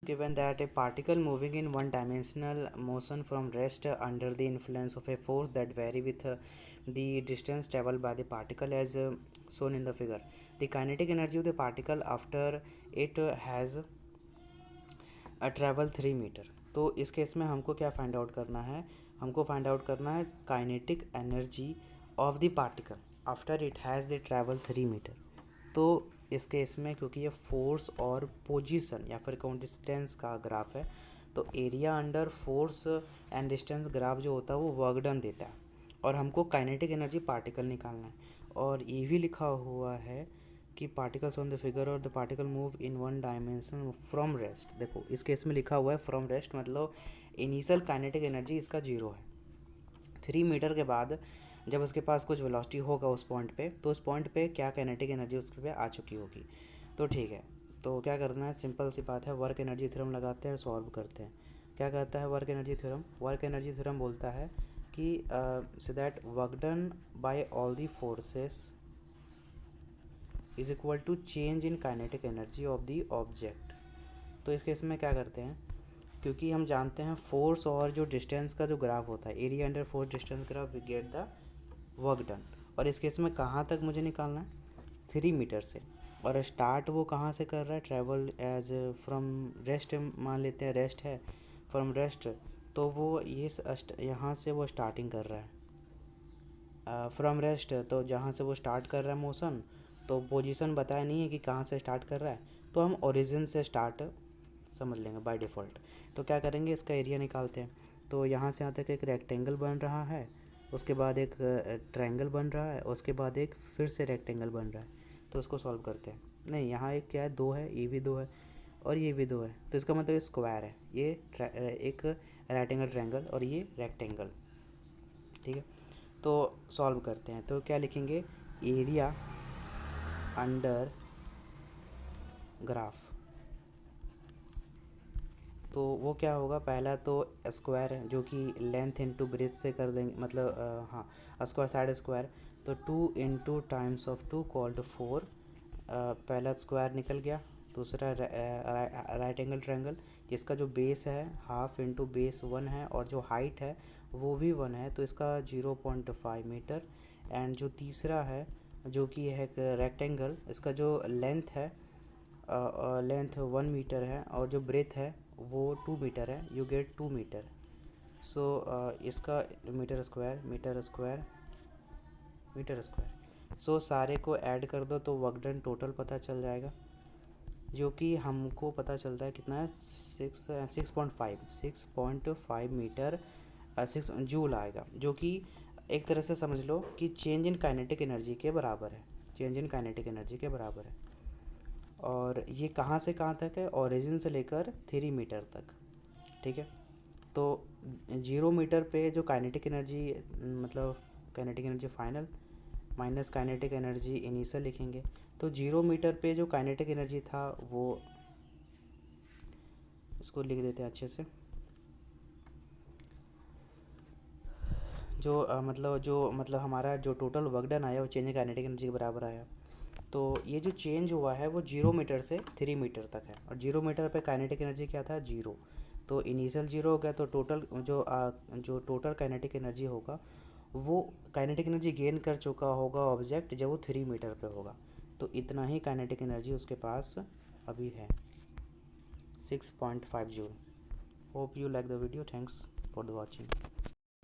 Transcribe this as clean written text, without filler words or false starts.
given that a particle moving in one dimensional motion from rest under the influence of a force that vary with the distance traveled by the particle as shown in the figure. The kinetic energy of the particle after it has travel 3 metre. तो इस case में हमको क्या find out करना है, हमको find out करना है kinetic energy of the particle after it has the travel 3 metre. तो इस केस में क्योंकि ये फोर्स और पोजीशन या फिर डिस्टेंस का ग्राफ है, तो area under force and distance graph जो होता है वो वर्क डन देता है और हमको काइनेटिक एनर्जी पार्टिकल निकालना है. और ये भी लिखा हुआ है कि पार्टिकल्स ऑन द फिगर और the particle move in one dimension from rest. देखो इस केस में लिखा हुआ है फ्रॉम रेस्ट, मतलब इनिशियल काइनेटिक एनर्जी इसका 0 है. 3 मीटर के बाद जब उसके पास कुछ वेलोसिटी होगा उस पॉइंट पे, तो उस पॉइंट पे क्या काइनेटिक एनर्जी उसके पे आ चुकी होगी. तो ठीक है, तो क्या करना है, सिंपल सी बात है, वर्क एनर्जी थ्योरम लगाते हैं और सॉल्व करते हैं. क्या कहता है work energy theorem? Work energy theorem बोलता है कि so that work done by all the forces is equal to change in kinetic energy of the object. तो इस केस में क्या करते हैं, क्योंकि हम जानते हैं फोर्स और जो डिस्टेंस का जो ग्राफ होता है, area under force distance graph, we get the work done. और इस केस में कहाँ तक मुझे निकालना है, 3 मीटर से. और स्टार्ट वो कहाँ से कर रहा है, ट्रैवल एज फ्रॉम रेस्ट, मान लेते हैं रेस्ट है, फ्रॉम रेस्ट, तो वो ये यहाँ से वो स्टार्टिंग कर रहा है फ्रॉम रेस्ट. तो जहाँ से वो स्टार्ट कर रहा है मोशन, तो पोजीशन बताया नहीं है कि कहाँ से स्टार्ट कर रहा है, तो हम ओरिजिन से स्टार्ट समझ लेंगे बाय डिफ़ॉल्ट. तो क्या करेंगे, इसका एरिया निकालते हैं. तो यहाँ से यहाँ तक एक रेक्टेंगल बन रहा है, उसके बाद एक ट्रायंगल बन रहा है, उसके बाद एक फिर से रेक्टेंगल बन रहा है. तो उसको सॉल्व करते हैं. नहीं, यहाँ एक क्या है, 2 है, ये भी 2 है और ये भी 2 है, तो इसका मतलब स्क्वायर है. ये एक राइट एंगल ट्रायंगल और ये रेक्टेंगल. ठीक है, तो सॉल्व करते हैं. तो क्या लिखेंगे, एरिया अंडर ग्राफ. तो वो क्या होगा, पहला तो स्क्वायर जो कि लेंथ इनटू ब्रेथ से कर देंगे, मतलब हाँ, स्क्वायर साइड स्क्वायर, तो 2 इंटू टाइम्स ऑफ 2 कॉल्ड 4. पहला स्क्वायर निकल गया. दूसरा राइट एंगल ट्रायंगल, जिसका जो बेस है हाफ इंटू बेस 1 है और जो हाइट है वो भी 1 है, तो इसका 0.5 मीटर. एंड जो तीसरा है जो कि है एक रेक्टेंगल, इसका जो लेंथ है लेंथ 1 मीटर है और जो ब्रेथ है वो 2 मीटर है. You get 2 metre. सो इसका metre square metre square metre square. So सारे को ऐड कर दो तो वर्क डन टोटल पता चल जाएगा, जो कि हमको पता चलता है कितना है, 6.5 मीटर 6 जूल आएगा, जो कि एक तरह से समझ लो कि चेंज इन काइनेटिक एनर्जी के बराबर है. चेंज इन काइनेटिक एनर्जी के बराबर है. और ये कहाँ से कहाँ तक है, ओरिजिन से लेकर 3 मीटर तक. ठीक है, तो 0 मीटर पे जो काइनेटिक एनर्जी, मतलब kinetic energy final minus kinetic energy initial लिखेंगे. तो 0 मीटर पे जो काइनेटिक एनर्जी था वो, इसको लिख देते हैं अच्छे से, जो मतलब हमारा जो टोटल वर्क डन आया वो चेंज काइनेटिक एनर्जी के बराबर आया. तो ये जो चेंज हुआ है वो 0 मीटर से 3 मीटर तक है, और 0 मीटर पे काइनेटिक एनर्जी क्या था, 0. तो इनिशियल 0 हो गया, तो टोटल जो टोटल काइनेटिक एनर्जी होगा वो काइनेटिक एनर्जी गेन कर चुका होगा ऑब्जेक्ट जब वो 3 मीटर पे होगा. तो इतना ही काइनेटिक एनर्जी उसके पास अभी है, 6.5 joule. Hope you like the video. Thanks for the watching.